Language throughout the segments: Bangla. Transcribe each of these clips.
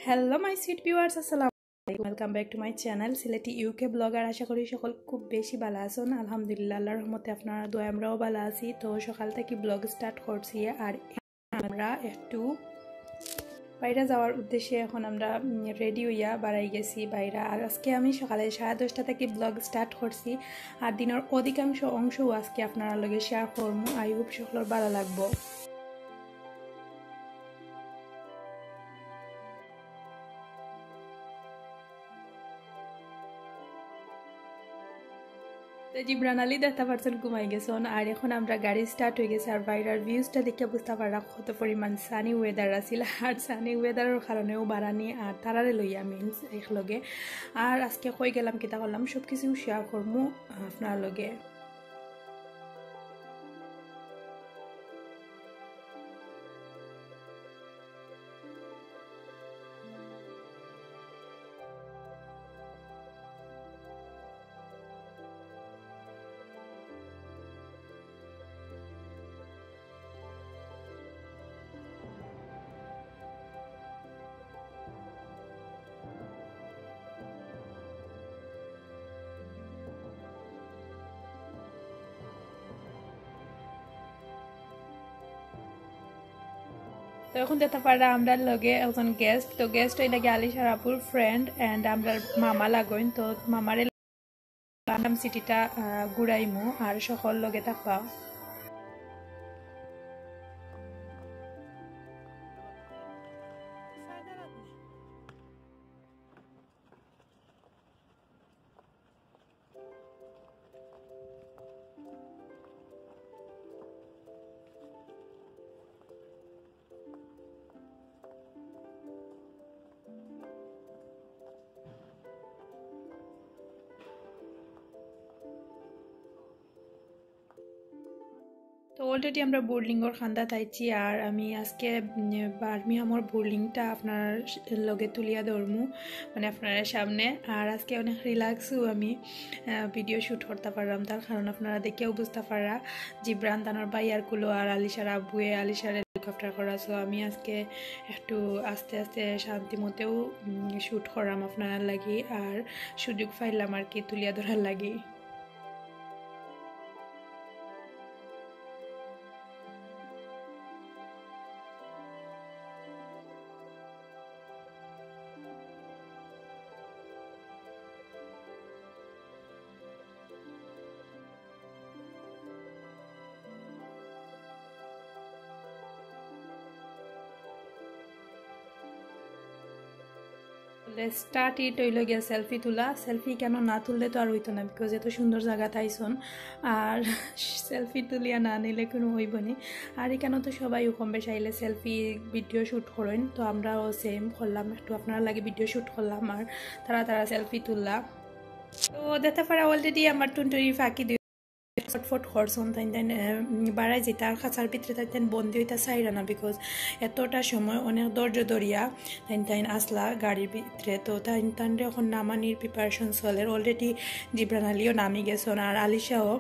হ্যালো মাই সুইট ভিউয়ার্স, আসসালামু আলাইকুম। Welcome back to my channel Sylheti UK blogger. আশা করি সকল খুব বেশি ভালো আছেন। আলহামদুলিল্লাহ, আল্লাহর রহমতে আপনারা দোয়া আমরাও ভালো আছি। তো সকাল থেকে ব্লগ স্টার্ট করছি আর আমরা একটু বাইরে যাওয়ার উদ্দেশ্যে এখন আমরা রেডি হইয়া বাড়াই গেছি বাইরে। আর আজকে আমি সকালে 10:30 থেকে ব্লগ স্টার্ট করছি আর দিনের অধিকাংশ অংশও আজকে আপনারা লগে শেয়ার করবো। আই হোপ সকলের ভালো লাগবো। জিবরান আলী দেখতে পারছেন ঘুমাই গেছেন আর এখন আমরা গাড়ি স্টার্ট হয়ে গেছে আর বাইরের ভিউজটা দেখে বুঝতে পারা কত পরিমাণ সানি ওয়েদার আছিল। আর সানি ওয়েদারের কারণেও বাড়ানি আর তারারে লইয়া মিনস একলগে। আর আজকে কই গেলাম কিতা করলাম সব কিছু শেয়ার করবো আপনার লগে। তো এখন দেখতে পারা আমরা লগে একজন গেস্ট, তো গেস্ট ওই লাগে আলিশার আপুর ফ্রেন্ড অ্যান্ড আমরা মামা লাগইন। তো মামারে সিটিটা ঘুরাইমু আর সকল লগে থাকবা। তো অলরেডি আমরা বোর্ডিংয়ের খান্দা তাইছি আর আমি আজকে বার্মিহামর বোর্ডিংটা আপনার লগে তুলিয়া ধরমু মানে আপনার সামনে। আর আজকে অনেক রিল্যাক্সও আমি ভিডিও শ্যুট করতে পারলাম, তার কারণ আপনারা দেখেও বুঝতে পারা জিব্রান তানোর ভাই আর কুলো আর আলিশার আব্বুয়ে আলিশার হেলিকপ্টার করা। সো আমি আজকে একটু আস্তে আস্তে শান্তি মতেও শ্যুট করাম আপনার লাগি আর সুযোগ পাইলাম আর কি তুলিয়া ধরার লাগি। স্টার্ট ইট হইল গিয়া সেলফি তোলা। সেলফি কেন না তুললে তো আর হইতো না, বিকজ এত সুন্দর জায়গা তাইছন আর সেলফি তুলিয়া না নিলে কোনো হইব নি। আর এখানে তো সবাই কম বেশ আইলে সেলফি ভিডিও শ্যুট করেন, তো আমরাও সেম করলাম, একটু আপনারা লাগে ভিডিও শ্যুট করলাম আর তারা সেলফি তুললাম। তো দেখতে পারা অলরেডি আমার টুনটুরি ফাঁকি দিয়ে ফটফট খরচন তাই বাড়াই যেতে আর খাঁচার ভিতরে তাই বন্দি হইতা চাইরা না, বিকজ এতটা সময় অনেক ধৈর্য ধরিয়া তাই আসলা গাড়ির ভিতরে। তো তাইনরে এখন নামানির প্রিপারেশন চলে। অলরেডি জিব্রান আলীও নামি গেছেন আর আলিশাও।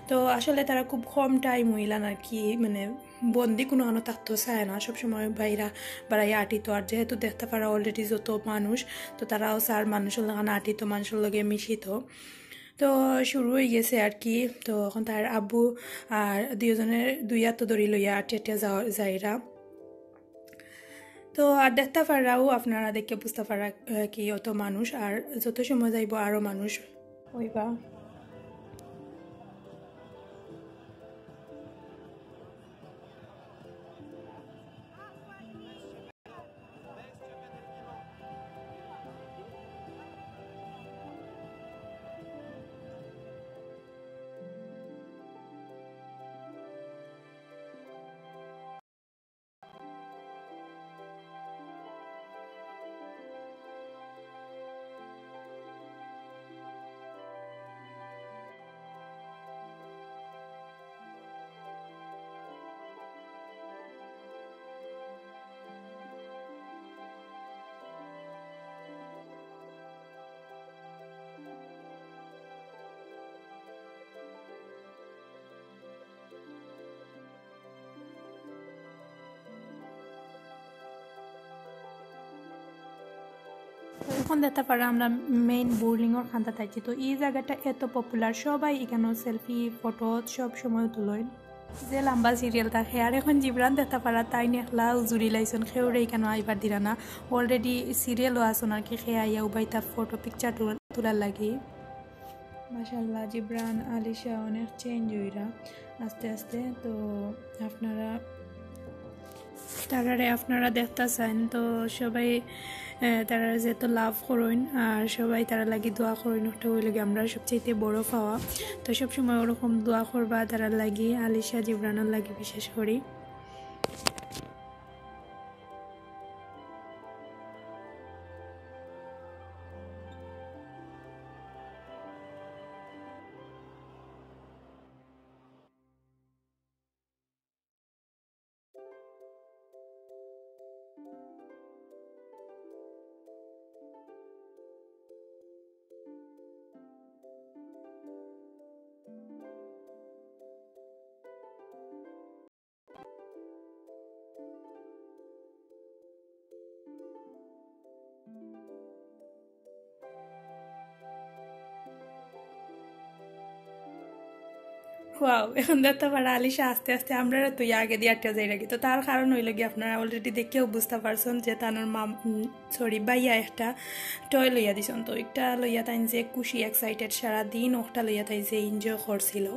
তো আসলে তারা খুব কম টাইম হইলান আর কি, মানে বন্দি কোনো আনো থাকতো চায় না, সবসময় বাড়াইয়া আটিত। আর যেহেতু দেখতে পারা অলরেডি যত মানুষ, তো তারাও চার মানুষের লাগান আটিত, মানুষের লগে মিশিত। তো শুরু হয়ে গেছে আর কি। তো এখন তার আব্বু আর দুই হাত ধরি লইয়া আটিয়া যাইরা। তো আর দেখতে পারাও আপনারা দেখে বুঝতে পারা কি অত মানুষ, আর যত সময় যাইব আরও মানুষ হইবা। এখন দেখতে পারা আমরা মেইন বোর্লিংয়ের খান্তা থাকছি। তো এই জায়গাটা এত পপুলার, সবাই এখানে সেলফি ফটো সব সময় তুলয়, যে লম্বা সিরিয়াল থাকে। আর এখন জিবরান দেখতে পারা তাই নেখলা জুড়ি লাইছন, খেউরে এখানে আইবার দিরা না, অলরেডি সিরিয়ালও আসুন আর কি, খেয়ে আইয়া উবাই তার ফটো পিকচার তোলার লাগি। মাশাআল্লাহ জিবরান আলিশা অনেক চেঞ্জ হইরা আস্তে আস্তে। তো আপনারা দেখতেছেন, তো সবাই তারা যেহেতু লাভ করেন আর সবাই তারা লাগি দোয়া করেন, ওটা ওই লাগে আমরা সবচেয়ে বড় পাওয়া। তো সবসময় ওরকম দোয়া করবা তারা লাগি, আলিশা জিবরানের লাগি বিশেষ করি। ওয়াও, এখন দেখতে পারা আলিশা আস্তে আস্তে আমরা তুই আগে দিয়ে আটটা যাই রাখি। তো তার কারণ হইল গিয়ে আপনারা অলরেডি দেখেও বুঝতে পারছেন যে তার বাইয়া একটা টয় লইয়া দিছেন। তো একটা লইয়া তাই যে খুশি এক্সাইটেড সারাদিন, ওটা লইয়া তাই যে এনজয় করছিল।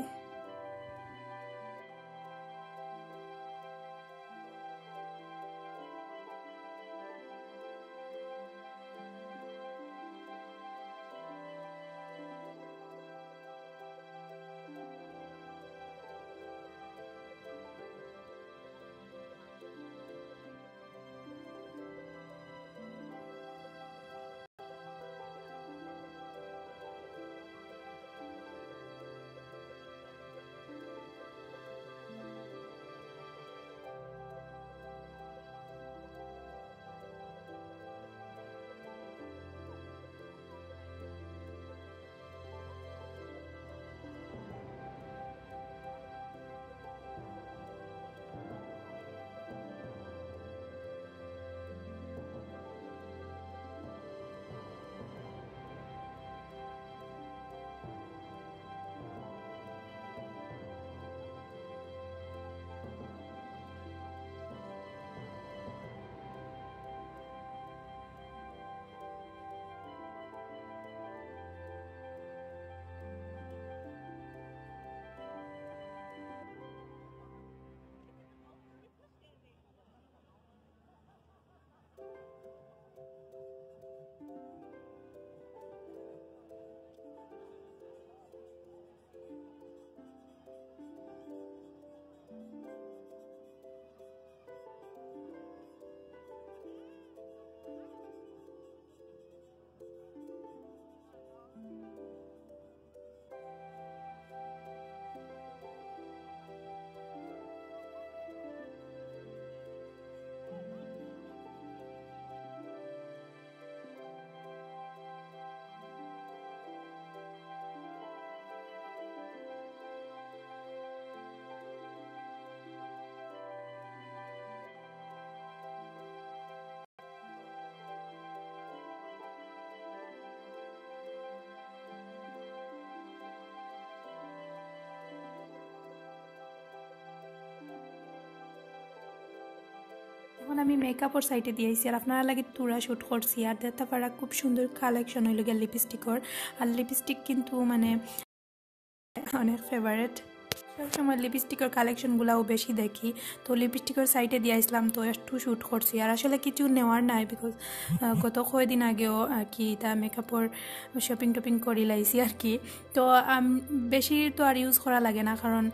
এখন আমি মেকআপর সাইটে দিয়েছি আর আপনারা লাগে তুরা শ্যুট করছি। আর দেখতে পারা খুব সুন্দর কালেকশন হইল গিয়া লিপস্টিকর। আর লিপস্টিক কিন্তু মানে অনেক ফেভারেট, সবসময় লিপস্টিকের কালেকশনগুলোও বেশি দেখি। তো লিপস্টিকের সাইটে দিয়ে আসলাম, তো একটু শ্যুট করছি। আর আসলে কিছু নেওয়ার নাই, বিকজ গত কয়েকদিন আগেও আর কি তা মেকআপর শপিং টপিং করি লাইছি আর কি। তো বেশি তো আর ইউজ করা লাগে না, কারণ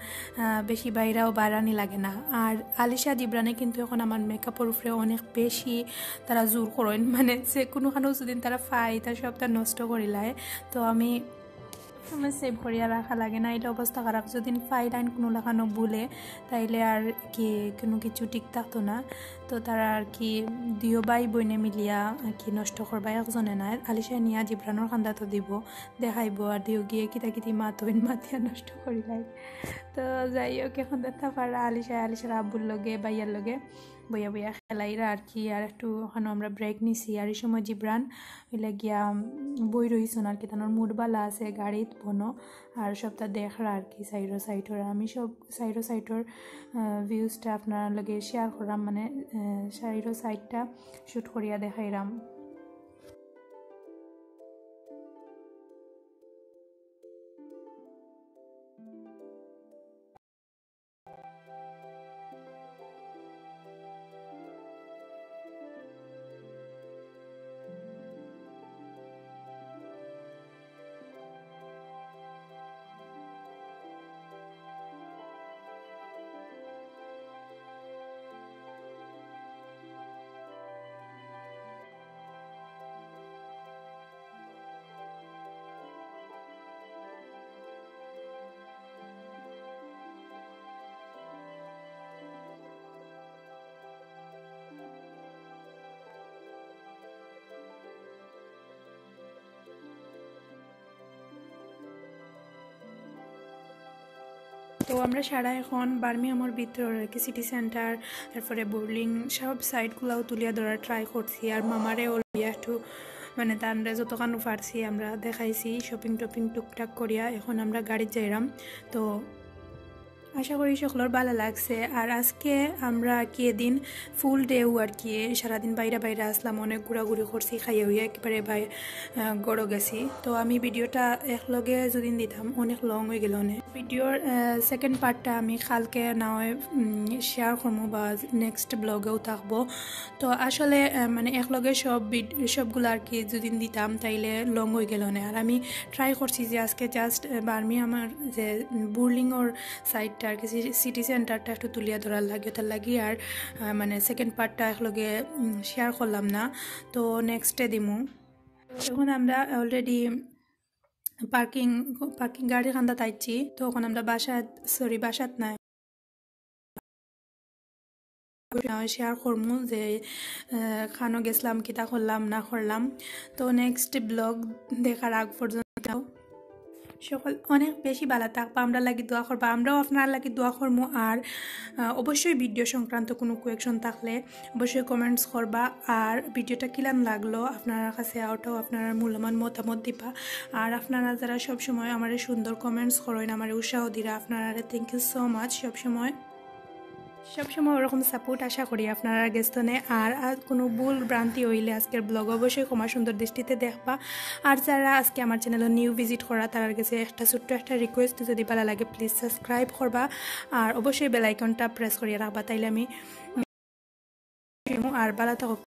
বেশি বাইরাও বাড়ানি লাগে না। আর আলিশা জিবরানে কিন্তু এখন আমার মেকআপের উপরে অনেক বেশি তারা জোর করেন, মানে যে কোনোখানেও যদি তারা পায় তার সবটা নষ্ট করিলায়। তো আমি সময় সেভ করিয়া রাখা লাগে না, এটা অবস্থা খারাপ। যদি ফাইলাইন কোনো লাগানো বলে তাইলে আর কি কোনো কিছু ঠিক থাকতো না। তো তারা আর কি দিও বাই বইনে মিলিয়া আর কি নষ্ট করবা একজনে নাই। আলিশা নিয়া জিবরানোর খান্দা তো দিব, দেখাইব, আর দিও গিয়ে কিতা কিতি মাতইন মাতিয়া নষ্ট করিলাই। তো যাই হোক, এখন দেখা পারা আলিশার আব্বুর লগে বাইয়ার লগে বইয়া বইয়া খেলাইরা আর কি। আর একটু ওখানে আমরা ব্রেক নিছি। আর এই সময় জিব্রান হইলে গিয়া বই রইছন আর কি, তানোর মুডবালা আছে গাড়িত বনো আর সবটা দেখরা আর কি সাইডর। আমি সব সাইডর ভিউজটা আপনার লগে শেয়ার করলাম, মানে সাইডটা শ্যুট করিয়া দেখাইলাম। তো আমরা সারা এখন বার্মিংহামের ভিতর আর কি সিটি সেন্টার, তারপরে বোর্লিং সব সাইডগুলাও তুলিয়া ধরার ট্রাই করছি। আর মামারে ওলিয়া একটু মানে তারা যতখানো পারছি আমরা দেখাইছি শপিং টপিং টুকটাক করিয়া। এখন আমরা গাড়িতে যাইলাম। তো আশা করি সকলের ভালো লাগছে। আর আজকে আমরা কি এদিন ফুল ডেও আর কি সারাদিন বাইরে আসলাম, অনেক ঘোরাঘুরি করছি, খাইয়ে হইয়া একেবারে গড়ো গেছি। তো আমি ভিডিওটা একলগে যদি দিতাম অনেক লং হয়ে গেল। ভিডিওর সেকেন্ড পার্টটা আমি কালকে না হয় শেয়ার করবো বা নেক্সট ব্লগেও থাকবো। তো আসলে মানে একলগে সবগুলো আর কি যদি দিতাম তাইলে লং হয়ে গেল না। আর আমি ট্রাই করছি যে আজকে জাস্ট বার্মিংহামের যে বুর্লিংয়ের সাইড আর কি সিটি সেন্টারটা একটু তুলিয়া ধরার লাগে, তার লাগি আর মানে সেকেন্ড পার্টটা একলগে শেয়ার করলাম না। তো নেক্সটে দিমু। এখন আমরা অলরেডি পার্কিং গাড়ি খান্দা তাইছি। তো এখন আমরা বাসাত নাই শেয়ার করমু যে খানো গেছিলাম, কিতা করলাম না করলাম। তো নেক্সট ব্লগ দেখার আগ পর্যন্ত সকল অনেক বেশি ভালো থাকবা, আমরা লাগি দোয়া করবা, আমরাও আপনার লাগি দোয়া করবো। আর অবশ্যই ভিডিও সংক্রান্ত কোনো কোয়েকশন থাকলে অবশ্যই কমেন্টস করবা। আর ভিডিওটা কিলাম লাগলো আপনার কাছে ওটাও আপনারা মূল্যবান মতামত দিবা। আর আপনারা যারা সবসময় আমার সুন্দর কমেন্টস করেন, আমার উৎসাহ দিরা, আপনারা থ্যাংক ইউ সো মাচ। সবসময় ওরকম সাপোর্ট আশা করি আপনারা গেস্তনে। আর কোনো ভুল ভ্রান্তি হইলে আজকের ব্লগ অবশ্যই ক্ষমা সুন্দর দৃষ্টিতে দেখবা। আর যারা আজকে আমার চ্যানেলে নিউ ভিজিট করা তার কাছে ছোট্ট একটা রিকোয়েস্ট, যদি ভালো লাগে প্লিজ সাবস্ক্রাইব করবা আর অবশ্যই বেল আইকনটা প্রেস করিয়ে রাখবা, তাইলে আমি আর ভালো থাকুক।